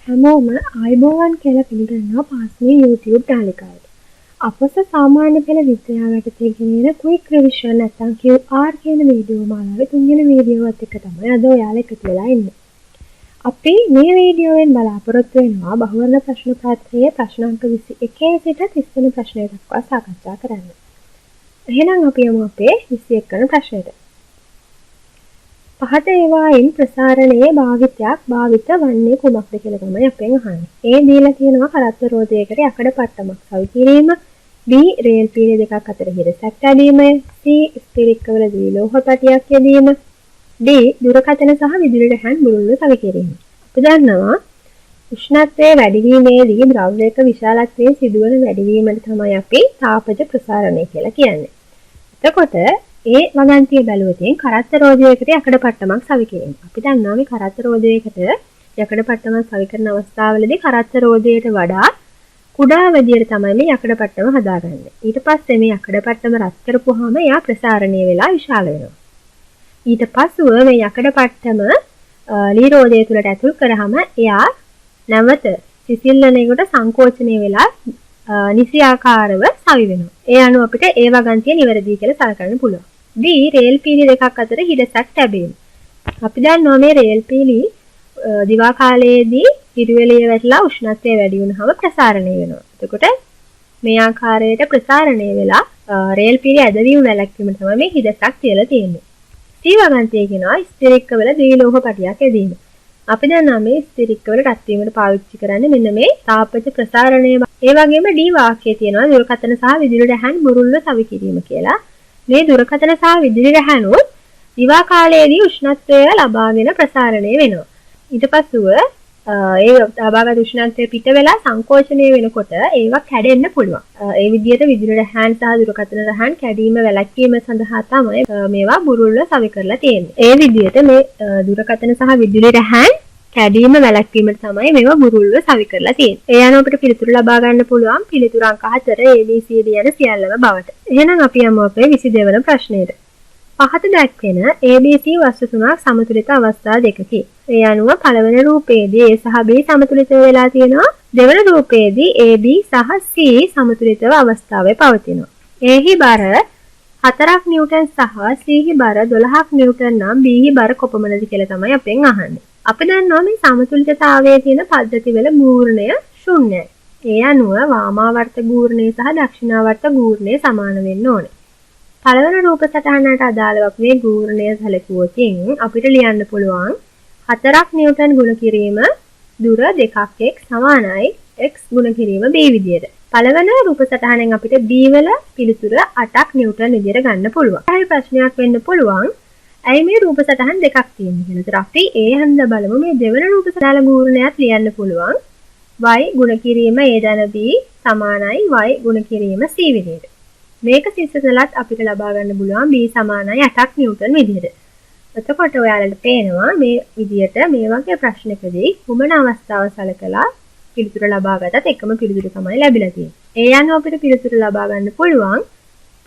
හැමෝම ආයිබෝවන් කියලා පිළිගන්නවා පාස්මේ YouTube නාලිකාවට. අපස සාමාන්‍ය පෙළ විද්‍යාව යටතේ ගෙනෙන quick revision නැත්නම් QR කියන වීඩියෝ මාලාවේ තුන්වෙනි වීඩියෝවත් එක්ක තමයි අද ඔයාලා එකතු වෙලා ඉන්නේ. අපි මේ වීඩියෝවෙන් බලාපොරොත්තු වෙනවා බහුවර්ණ ප්‍රශ්න පත්‍රයේ ප්‍රශ්න අංක 21 සිට 30 වෙනි ප්‍රශ්නය දක්වා සාකච්ඡා කරන්න. එහෙනම් අපි යමු අපේ 21 වෙනි ප්‍රශ්නෙට. පහත ඒවායින් ප්‍රසාරණයේ භාවිත වන්නේ කුමක්ද කියලා තමයි අපෙන් අහන්නේ. ඒ දීලා තියෙනවා කරත්ත රෝධයකට යකඩ පට්ටමක් සවි කිරීම, B රේල් පීලි දෙකක් අතර හිරසක් තැබීම, C ස්පිරික්කවලදී ලෝහ පටියක් යෙදීම, D දුරකථන සහ විදුලි රැහන් බුරුල්ල සවි කිරීම. අපි දන්නවා උෂ්ණත්වයේ වැඩිවීමේදී ද්‍රව්‍යයක විශාලත්වයේ සිදුවන වැඩිවීමට තමයි අපි තාපජ ප්‍රසාරණය කියලා කියන්නේ. එතකොට ඒ වගන්තිය බැලුවොතින් කරත්ත රෝධයකට යකඩ පට්ටමක් සවි කිරීම. අපි දන්නවා මේ කරත්ත රෝධයකට යකඩ පට්ටමක් සවි කරන අවස්ථාවලදී කරත්ත රෝධයට වඩා කුඩා විදියට තමයි මේ යකඩ පට්ටම හදාගන්නේ. ඊට පස්සේ මේ යකඩ පට්ටම රත් කරපුවාම එයා ප්‍රසාරණය වෙලා විශාල වෙනවා. ඊට පස්සුව මේ යකඩ පට්ටම ලී රෝධය තුලට ඇතුල් කරාම එයා නැවත සිසිල්ලණයකට සංකෝචනය වෙලා නිසි ආකාරව සවි වෙනවා. ඒ අනුව අපිට ඒ වගන්තිය නිවැරදි කියලා සලකන්න පුළුවන්. D රේල් පීලි දෙකක් අතර හිරසක් තැබීම. අපි දන්නවා මේ රේල් පීලි දිවා කාලයේදී හිරුවෙලිය වැටලා උෂ්ණත්වය වැඩි වුණාම ප්‍රසාරණය වෙනවා. එතකොට මේ ආකාරයට ප්‍රසාරණය වෙලා රේල් පීලි ඇදවීම වැළැක්වීම තමයි මේ හිරසක් කියලා තියෙන්නේ. C වගන්තිය කියනවා ස්ථිරික්කවල ද්විලෝහ පටියක් යෙදීම. අපි දන්නවා මේ ස්ථිරික්කවල රත් වීමට පාවිච්චි කරන්නේ මෙන්න මේ තාපජ ප්‍රසාරණය. ඒ වගේම D වාක්‍යයේ තියෙනවා දුරකථන සහ විදුලි රැහන් බුරුල්ව සවි කිරීම කියලා. මේ දුරකථන සහ විදුලි රැහනුත් දිවා කාලයේදී උෂ්ණත්වය ලබාගෙන ප්‍රසාරණය වෙනවා. ඊට පස්සුව ඒ ලබාගත් උෂ්ණත්වය පිට වෙලා සංකෝචනය වෙනකොට ඒවා කැඩෙන්න පුළුවන්. ඒ විදිහට විදුලි රැහන් සහ දුරකථන රැහන් කැඩීම වැළැක්වීම සඳහා තමයි මේවා බුරුල්ව සවි කරලා තියෙන්නේ. ඒ විදිහට මේ දුරකථන සහ විදුලි රැහන් කැඩීම වැළැක්වීමට තමයි මේවා බුරුල්ව සවි කරලා තියෙන්නේ. ඒ අනුව අපිට පිළිතුරු ලබා ගන්න පුළුවන් පිළිතුරු අංක 4 ABCD යන සියල්ලම බවට. එහෙනම් අපි යමු අපේ 22 වෙනි ප්‍රශ්නෙට. පහත දැක්වෙන ABC වස්තු තුනක් සමතුලිත අවස්ථා දෙකකි. ඒ අනුව පළවෙනි රූපයේදී A සහ B සමතුලිතව වෙලා තියෙනවා. දෙවන රූපයේදී AB සහ C සමතුලිතව අවස්ථාවේ පවතිනවා. A හි බර 4ක් නිව්ටන් සහ C හි බර 12ක් නිව්ටන් නම් B හි බර කොපමණද කියලා තමයි අපෙන් අහන්නේ. අපි දන්නවා මේ සමතුලිතතාවයේ තියෙන පද්ධතිවල ගූර්ණය ශුන්‍යයි. ඒ අනුව වාමාවර්ත ගූර්ණය සහ දක්ෂිණාවර්ත ගූර්ණය සමාන වෙන්න ඕනේ. පළවෙනි රූප සටහනට අදාළව අපි මේ ගූර්ණය සැලකුවොතින් අපිට ලියන්න පුළුවන් 4ක් නිව්ටන් ගුණ කිරීම දුර 2x සමානයි x ගුණ කිරීම b විදියට. පළවෙනි රූප සටහනෙන් අපිට b වල පිළිතුර 8ක් නිව්ටන් විදියට ගන්න පුළුවන්. හරි ප්‍රශ්නයක් වෙන්න පුළුවන්. ඇයි මේ රූප සටහන් දෙකක් තියෙන්නේ කියලා. ඒතර අපි ඒ හන්ද බලමු මේ දෙවන රූප සටහන ගූර්ණයත් ලියන්න පුළුවන්. y ගුණ කිරීම a ධන b සමානයි y ගුණ කිරීම c විදියට. මේක සිස්සතලත් අපිට ලබා ගන්න පුළුවන් b සමානයි 8ක් නිව්ටන් විදියට. එතකොට ඔයාලට පේනවා මේ විදියට මේ වගේ ප්‍රශ්නකදී කුමන අවස්ථාව සලකලා පිළිතුර ලබා ගත්තත් එකම පිළිතුර තමයි ලැබිලා තියෙන්නේ. ඒ අනුව අපිට පිළිතුර ලබා ගන්න පුළුවන්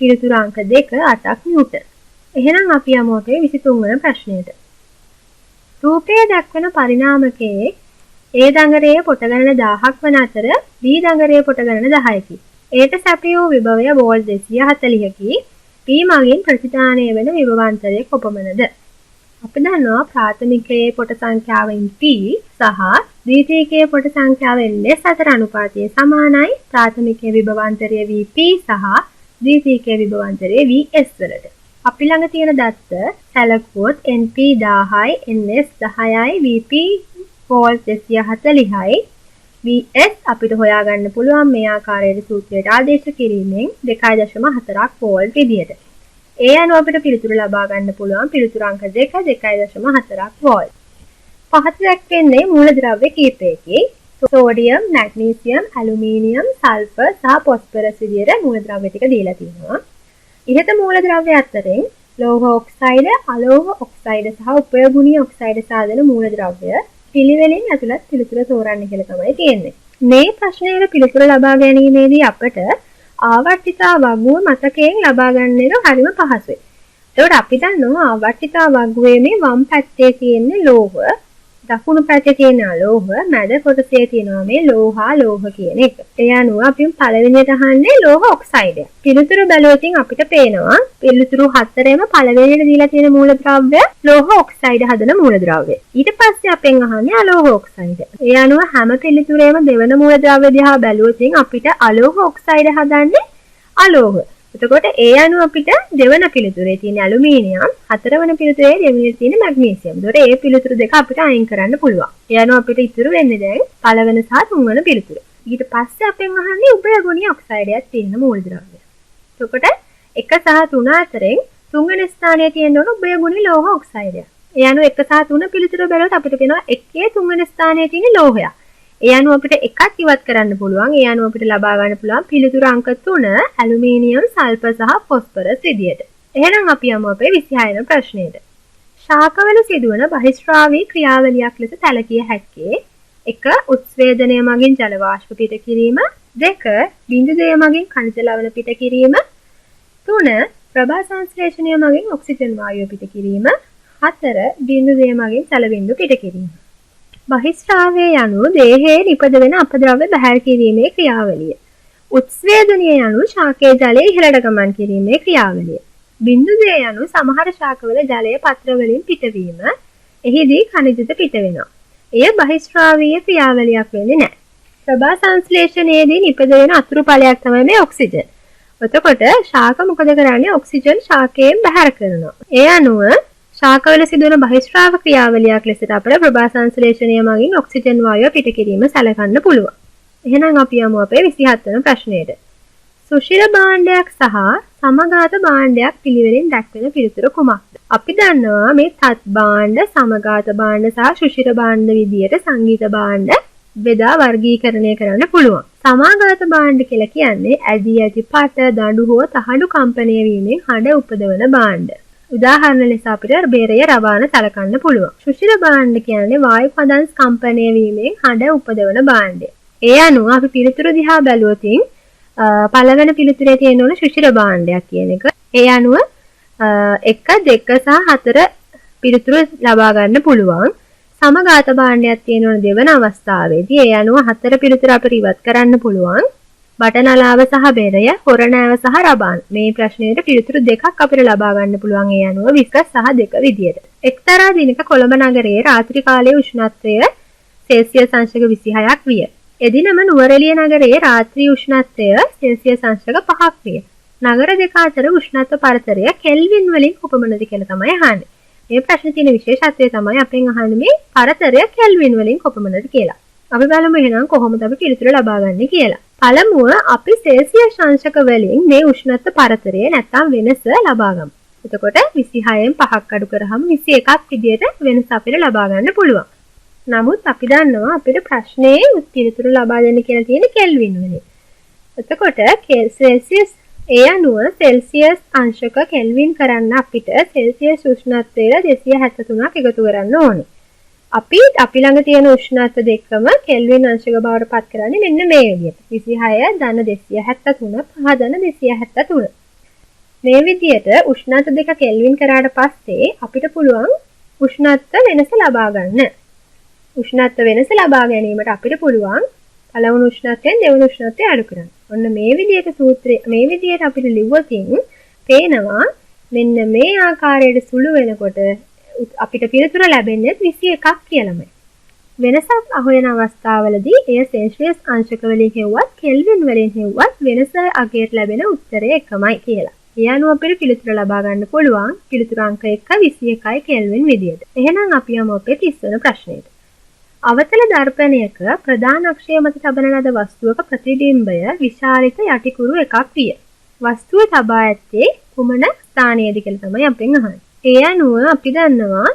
පිළිතුර අංක 2 8ක් නිව්ටන්. එහෙනම් අපි යමු අපේ 23 වෙනි ප්‍රශ්නයට. රූපයේ දක්වන පරිණාමකයේ A දඟරයේ පොට ගණන 1000ක් වන අතර B දඟරයේ පොට ගණන 10කි. Aට සැපී වූ විභවය වෝල්ට් 240කි. B මගින් ප්‍රතිදානය වෙන විභවාන්තරය කොපමණද? අපි දන්නවා ප්‍රාථමිකයේ පොට සංඛ්‍යාවෙන් P සහ ද්විතීයිකයේ පොට සංඛ්‍යාවෙන් S අතර අනුපාතය සමානයි ප්‍රාථමිකයේ විභවාන්තරය VP සහ ද්විතීයිකයේ විභවාන්තරය VS වලට. අපි ළඟ තියෙන දත්ත සැලකුවොත් NP 10යි NS 10යි VP වෝල්ට් 240යි VS අපිට හොයාගන්න පුළුවන් මේ ආකාරයට සූත්‍රයට ආදේශ කිරීමෙන් 2.4ක් වෝල්ට් විදියට. ඒ අනුව අපිට පිළිතුරු ලබා ගන්න පුළුවන් පිළිතුරු අංක 2 2.4ක් වෝල්ට්. පහත දැක්වෙන්නේ මූලද්‍රව්‍ය කීපයකි. සෝඩියම්, මැග්නීසියම්, ඇලුමිනියම්, සල්ෆර් සහ ෆොස්ෆරස් විදියට මූලද්‍රව්‍ය ටික දීලා තියෙනවා. ඉහත මූලද්‍රව්‍ය අතරින් ලෝහ ඔක්සයිඩ, අලෝහ ඔක්සයිඩ සහ උපයෝගුණීය ඔක්සයිඩ සාධන මූලද්‍රව්‍ය පිළිවෙලින් ඇතුළත් පිළිතුර තෝරන්න කියලා තමයි තියෙන්නේ. මේ ප්‍රශ්නයේ පිළිතුර ලබා ගැනීමේදී අපට ආවර්තිතා වගුව මතකයෙන් ලබා ගන්න එක හරිම පහසුයි. ඒකට අපි දන්නවා ආවර්තිතා වගුවේ මේ වම් පැත්තේ තියෙන ලෝහ දකුණු පැත්තේ තියෙන අලෝහ මැද කොටසේ තියෙනවා මේ ලෝහා ලෝහ කියන එක. ඒ අනුව අපි පළවෙනියට අහන්නේ ලෝහ ඔක්සයිඩය. පිළිතුරු බැලුවොත් අපිට පේනවා පිළිතුරු හතරේම පළවෙනියට දීලා තියෙන මූලද්‍රව්‍ය ලෝහ ඔක්සයිඩ හදන මූලද්‍රව්‍ය. ඊට පස්සේ අපෙන් අහන්නේ අලෝහ ඔක්සයිඩ. ඒ අනුව හැම පිළිතුරේම දෙවන මූලද්‍රව්‍ය දිහා බැලුවොත් අපිට අලෝහ ඔක්සයිඩ හදන්නේ අලෝහ. එතකොට ඒ අනුව අපිට දෙවන පිළිතුරේ තියෙන ඇලුමිනියම්, හතරවන පිළිතුරේ දෙවෙනියට තියෙන මැග්නීසියම්. ඒතකොට මේ පිළිතුරු දෙක අපිට අයින් කරන්න පුළුවන්. ඒ අනුව අපිට ඉතුරු වෙන්නේ දැන් පළවෙනි සහ තුන්වන පිළිතුර. ඊට පස්සේ අපෙන් අහන්නේ උභයගුණීය ඔක්සයිඩයක් තියෙන මූලද්‍රව්‍ය. එතකොට 1 සහ 3 අතරින් තුන්වෙනි ස්ථානයේ තියෙන උභයගුණී ලෝහ ඔක්සයිඩයක්. ඒ අනුව 1 සහ 3 පිළිතුර බැලුවොත් අපිට පේනවා 1 තුන්වෙනි ස්ථානයේ තියෙන ලෝහයක්. ඒ අනුව අපිට එකක් ඉවත් කරන්න පුළුවන්. ඒ අනුව අපිට ලබා ගන්න පුළුවන් පිළිතුරු අංක 3 ඇලුමිනියම්, සල්ෆර් සහ ෆොස්ෆරස් විදියට. එහෙනම් අපි යමු අපේ 26 වෙනි ප්‍රශ්නයට. ශාකවල සිදුවන බහිස්රාවී ක්‍රියාවලියක් ලෙස සැලකිය හැක්කේ 1. උත්ස්වේදනය මගින් ජල වාෂ්ප පිට කිරීම, 2. බිඳු දෙය මගින් khනිජ ලවණ පිට කිරීම, 3. ප්‍රභා සංශ්ලේෂණය මගින් ඔක්සිජන් වායුව පිට කිරීම, 4. බිඳු දෙය මගින් සැල බිඳු පිට කිරීම. බහිස්රාවය යනු දේහයේ නිපද වෙන අපද්‍රව්‍ය බැහැර කිරීමේ ක්‍රියාවලිය. උත්ස්වේදනය යනු ශාකයේ ජලය ඉහළට ගමන් කිරීමේ ක්‍රියාවලිය. බිඳු දෙය යනු සමහර ශාකවල ජලය පත්‍ර වලින් පිටවීම. එහිදී khනිජද පිට වෙනවා. එය බහිස්රාවීය ක්‍රියාවලියක් වෙන්නේ නැහැ. ප්‍රභා සංශ්ලේෂණයේදී නිපද වෙන අතුරු ඵලයක් තමයි මේ ඔක්සිජන්. එතකොට ශාක මොකද කරන්නේ? ඔක්සිජන් ශාකයෙන් බැහැර කරනවා. ඒ අනුව ශාකවල සිදුවන බහිස්රාව ක්‍රියාවලියක් ලෙසට අපට ප්‍රභා සංශ්ලේෂණය මගින් ඔක්සිජන් වායුව පිට කිරීම සැලකන්න පුළුවන්. එහෙනම් අපි යමු අපේ 27 වෙනි ප්‍රශ්නයට. සුෂිර භාණ්ඩයක් සහ සමඝාත භාණ්ඩයක් පිළිවෙලින් දැක්වෙන පිළිතුර කුමක්ද? අපි දන්නවා මේ තත් භාණ්ඩ, සමඝාත භාණ්ඩ සහ සුෂිර භාණ්ඩ විදියට සංගීත භාණ්ඩ බෙදා වර්ගීකරණය කරන්න පුළුවන්. සමාඝාත භාණ්ඩ කියලා කියන්නේ ඇදී ඇති පට, දඬු හෝ තහඩු කම්පණය වීමෙන් හඬ උපදවන භාණ්ඩ. උදාහරණ ලෙස අපිට බෙරය රවාන සලකන්න පුළුවන්. සුෂිර භාණ්ඩ කියන්නේ වායු පදං කම්පණය වීමෙන් හඬ උපදවන භාණ්ඩය. ඒ අනුව අපි පිළිතුරු දිහා බැලුවොත් පළවෙනි පිළිතුරේ තියෙන උන සුෂිර භාණ්ඩයක් කියන එක. ඒ අනුව 1, 2 සහ 4 පිළිතුරු ලබා ගන්න පුළුවන්. සමඝාත භාණ්ඩයක් තියෙන උන දෙවන අවස්ථාවේදී ඒ අනුව 4 පිළිතුරු අපිට ඉවත් කරන්න පුළුවන්. බටනලාව සහ බෙරය, හොරණෑව සහ රබාන. මේ ප්‍රශ්නයට පිළිතුරු දෙකක් අපිට ලබා ගන්න පුළුවන්. ඒ අනුව 1 සහ 2 විදියට. එක්තරා දිනක කොළඹ නගරයේ රාත්‍රී කාලයේ උෂ්ණත්වය සෙල්සියස් අංශක 26ක් විය. එදිනම නුවරඑළිය නගරයේ රාත්‍රී උෂ්ණත්වය සෙල්සියස් අංශක 5ක් විය. නගර දෙක අතර උෂ්ණත්ව පරතරය කෙල්වින් වලින් කොපමණද කියලා තමයි අහන්නේ. මේ ප්‍රශ්නේ තියෙන විශේෂත්වය තමයි අපෙන් අහන්නේ මේ පරතරය කෙල්වින් වලින් කොපමණද කියලා. අපි බලමු එහෙනම් කොහොමද අපි පිළිතුර ලබා ගන්නේ කියලා. පළමුව අපි සෙල්සියස් අංශක වලින් මේ උෂ්ණත්ව පරතරය නැත්නම් වෙනස ලබා ගමු. එතකොට 26න් 5ක් අඩු කරාම 21ක් විදියට වෙනස අපිට ලබා ගන්න පුළුවන්. නමුත් අපි දන්නවා අපිට ප්‍රශ්නේ පිළිතුරු ලබා දෙන්න කියලා තියෙන කෙල්වින් වලින්. එතකොට සෙල්සියස් ඒ අනුව සෙල්සියස් අංශක කෙල්වින් කරන්න අපිට සෙල්සියස් උෂ්ණත්වය 273ක් එකතු කරන්න ඕනේ. අපි ළඟ තියෙන උෂ්ණත්ව දෙකම කෙල්වින් අංශක බවට පත් කරන්නේ මෙන්න මේ විදිහට. 26 ධන 273 5 ධන 273. මේ විදිහට උෂ්ණත්ව දෙක කෙල්වින් කරාට පස්සේ අපිට පුළුවන් උෂ්ණත්ව වෙනස ලබා ගන්න. උෂ්ණත්ව වෙනස ලබා ගැනීමට අපිට පුළුවන් පළවෙනි උෂ්ණත්වයෙන් දෙවෙනි උෂ්ණත්වය අඩු කරන්න. ඔන්න මේ විදිහට සූත්‍රය මේ විදිහට අපිට ලිව්වොතින් පේනවා මෙන්න මේ ආකාරයට සුළු වෙනකොට අපිට පිළිතුර ලැබෙන්නේ 21ක් කියලාමයි. වෙනසක් අහුවෙන අවස්ථාවලදී එය සෙල්සියස් අංශක වලින් හෙව්වත් කෙල්වින් වලින් හෙව්වත් වෙනස අගයට ලැබෙන උත්තරය එකමයි කියලා. ඒ අනුව අපිට පිළිතුර ලබා ගන්න පුළුවන් පිළිතුර අංක 1 21යි කෙල්වින් විදියට. එහෙනම් අපි යමු අපේ 30 වෙනි ප්‍රශ්නයට. අවතල දර්පණයක ප්‍රධාන අක්ෂය මත තබන ලද වස්තුවක ප්‍රතිබිම්බය විශාලිත යටිකුරු එකක් විය. වස්තුව තබා ඇත්තේ කුමන ස්ථානයේද කියලා තමයි අපෙන් අහන්නේ. ඒ අනුව අපි දන්නවා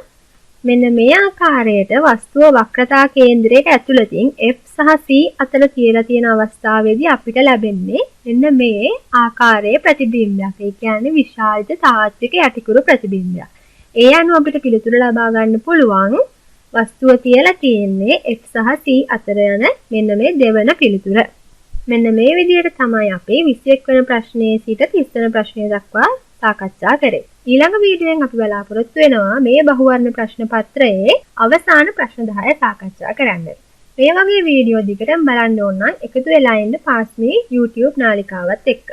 මෙන්න මේ ආකාරයට වස්තුව වක්‍රතා කේන්දරයට ඇතුළතින් F සහ C අතර තියලා තියෙන අවස්ථාවේදී අපිට ලැබෙන්නේ මෙන්න මේ ආකාරයේ ප්‍රතිබිම්බයක්. ඒ කියන්නේ විශාලිත තාත්වික යටිකුරු ප්‍රතිබිම්බයක්. ඒ අනුව අපිට පිළිතුර ලබා ගන්න පුළුවන් වස්තුව තියලා තියෙන්නේ F සහ C අතර යන මෙන්න මේ දෙවන පිළිතුර. මෙන්න මේ විදිහට තමයි අපි 21 වෙනි ප්‍රශ්නයේ සිට 30 වෙනි ප්‍රශ්නය දක්වා සාකච්ඡා කරේ. ඊළඟ වීඩියෝෙන් අපි බලාපොරොත්තු වෙනවා මේ බහුවර්ණ ප්‍රශ්න පත්‍රයේ අවසාන ප්‍රශ්න 10 සාකච්ඡා කරන්න. මේ වගේ වීඩියෝ දිගටම බලන්න ඕන නම් එකතු වෙලා ඉන්න පාස්මී YouTube නාලිකාවත් එක්ක.